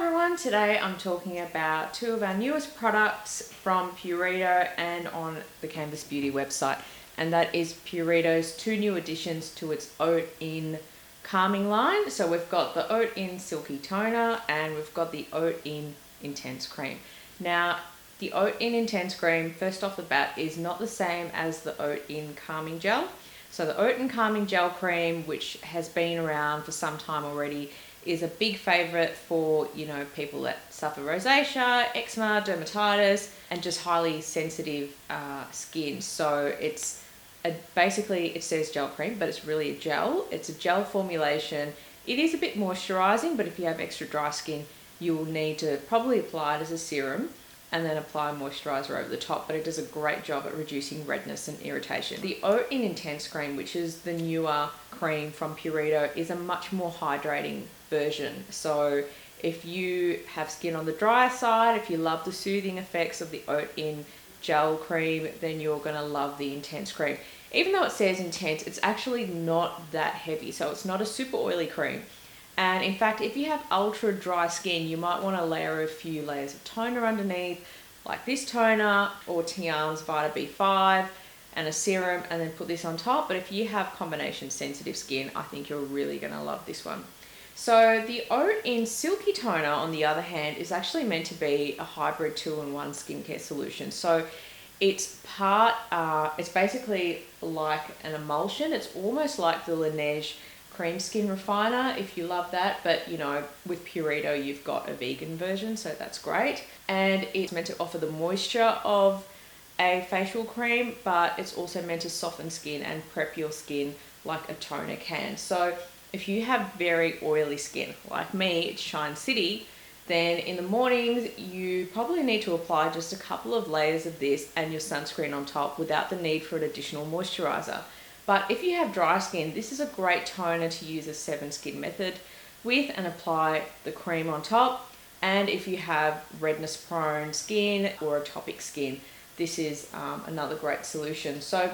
everyone, today I'm talking about two of our newest products from Purito and on the Canvas Beauty website, and that is Purito's two new additions to its Oat In Calming line. So we've got the Oat In Silky Toner and we've got the Oat In Intense Cream. Now the Oat In Intense Cream, first off the bat, is not the same as the Oat In Calming Gel. So the Oat In Calming Gel Cream, which has been around for some time already, is a big favorite for, people that suffer rosacea, eczema, dermatitis, and just highly sensitive skin. So it's basically, it says gel cream, but it's really a gel. It's a gel formulation. It is a bit moisturizing, but if you have extra dry skin, you will need to probably apply it as a serum and then apply moisturizer over the top, but it does a great job at reducing redness and irritation. The Oat In Intense Cream, which is the newer cream from Purito, is a much more hydrating version. So if you have skin on the drier side, if you love the soothing effects of the Oat In Gel Cream, then you're gonna love the Intense Cream. Even though it says intense, it's actually not that heavy, so it's not a super oily cream. And in fact, if you have ultra dry skin, you might want to layer a few layers of toner underneath, like this toner or Tiam's Vita B5 and a serum, and then put this on top. But if you have combination sensitive skin, I think you're really going to love this one. So the Oat In Silky Toner, on the other hand, is actually meant to be a hybrid 2-in-1 skincare solution. So it's basically like an emulsion. It's almost like the Laneige Cream Skin Refiner, if you love that, but with Purito you've got a vegan version, so that's great. And it's meant to offer the moisture of a facial cream, but it's also meant to soften skin and prep your skin like a toner can. So if you have very oily skin like me, it's Shine City, then in the mornings you probably need to apply just a couple of layers of this and your sunscreen on top without the need for an additional moisturizer. But if you have dry skin, this is a great toner to use a 7-skin method with and apply the cream on top. And if you have redness prone skin or atopic skin, this is another great solution. So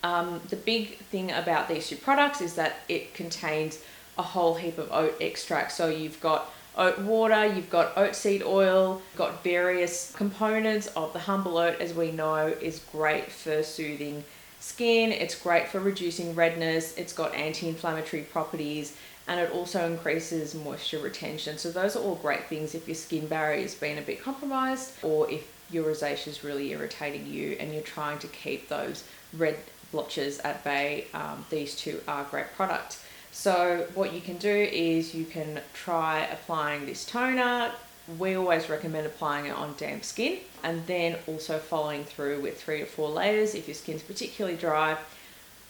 the big thing about these two products is that it contains a whole heap of oat extract. So you've got oat water, you've got oat seed oil, you've got various components of the humble oat, as we know, is great for soothing skin. It's great for reducing redness. It's got anti-inflammatory properties, and it also increases moisture retention. So those are all great things if your skin barrier has been a bit compromised, or if your rosacea is really irritating you and you're trying to keep those red blotches at bay. These two are great products. So what you can do is you can try applying this toner. We always recommend applying it on damp skin, and then also following through with 3 to 4 layers if your skin's particularly dry.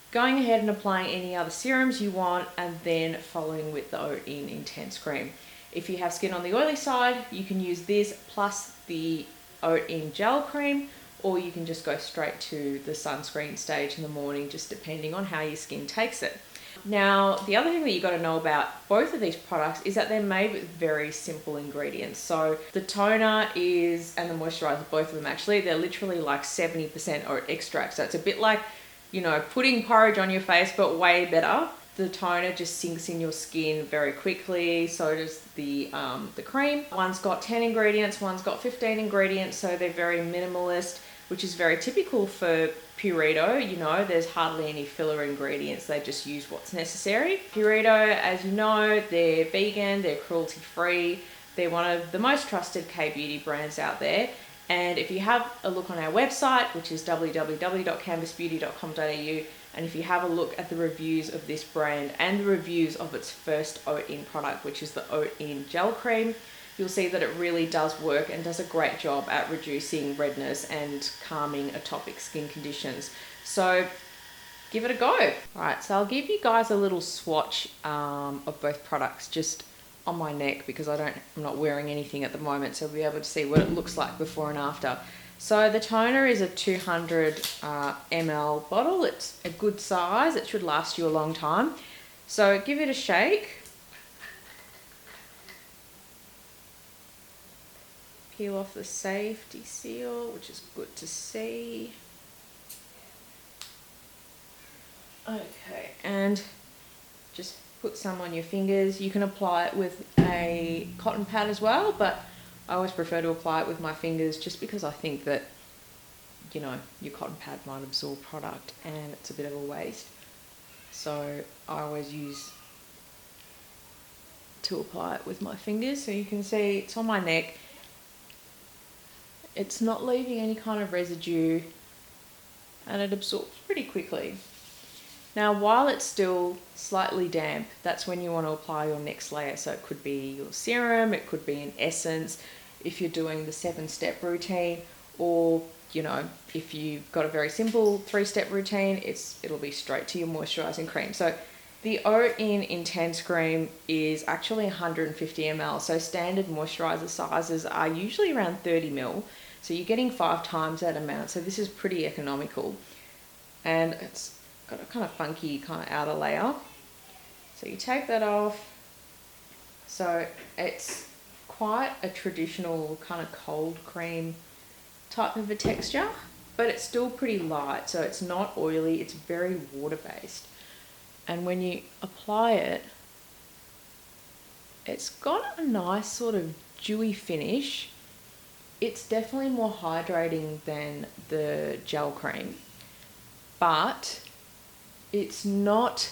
Going ahead and applying any other serums you want, and then following with the Oat In Intense Cream. If you have skin on the oily side, you can use this plus the Oat In Gel Cream, or you can just go straight to the sunscreen stage in the morning, just depending on how your skin takes it. Now, the other thing that you got to know about both of these products is that they're made with very simple ingredients. So the toner and the moisturizer, both of them actually, they're literally like 70% oat extract. So it's a bit like, putting porridge on your face, but way better. The toner just sinks in your skin very quickly. So does the cream. One's got 10 ingredients, one's got 15 ingredients. So they're very minimalist, which is very typical for Purito. There's hardly any filler ingredients. They just use what's necessary. Purito, as you know, they're vegan, they're cruelty free. They're one of the most trusted K-beauty brands out there. And if you have a look on our website, which is www.canvasbeauty.com.au, and if you have a look at the reviews of this brand and the reviews of its first Oat In product, which is the Oat In Gel Cream, you'll see that it really does work and does a great job at reducing redness and calming atopic skin conditions. So give it a go. All right, so I'll give you guys a little swatch of both products just on my neck, because I'm not wearing anything at the moment, so we'll be able to see what it looks like before and after. So the toner is a 200 ml bottle. It's a good size. It should last you a long time. So give it a shake. Peel off the safety seal, which is good to see. Okay, and just put some on your fingers. You can apply it with a cotton pad as well, but I always prefer to apply it with my fingers just because I think that, you know, your cotton pad might absorb product and it's a bit of a waste. So I always use to apply it with my fingers. So you can see it's on my neck. It's not leaving any kind of residue and it absorbs pretty quickly. Now, while it's still slightly damp, that's when you want to apply your next layer. So it could be your serum, it could be an essence, if you're doing the 7-step routine, or, you know, if you've got a very simple 3-step routine, it'll be straight to your moisturizing cream. So the Oat In Intense Cream is actually 150 ml. So standard moisturizer sizes are usually around 30 ml. So you're getting 5 times that amount. So this is pretty economical. And it's got a kind of funky kind of outer layer. So you take that off. So it's quite a traditional kind of cold cream type of a texture, but it's still pretty light. So it's not oily, it's very water-based. And when you apply it, it's got a nice sort of dewy finish. It's definitely more hydrating than the gel cream, but it's not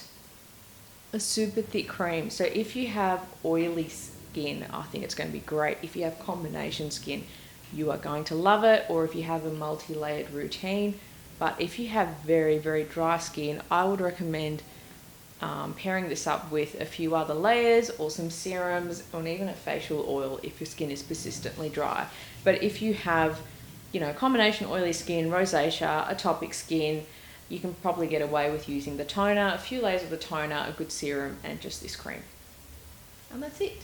a super thick cream. So if you have oily skin, I think it's going to be great. If you have combination skin, you are going to love it, or if you have a multi-layered routine. But if you have very, very dry skin, I would recommend pairing this up with a few other layers or some serums or even a facial oil if your skin is persistently dry. But if you have, you know, combination oily skin, rosacea, atopic skin, you can probably get away with using the toner, a few layers of the toner, a good serum, and just this cream. And that's it.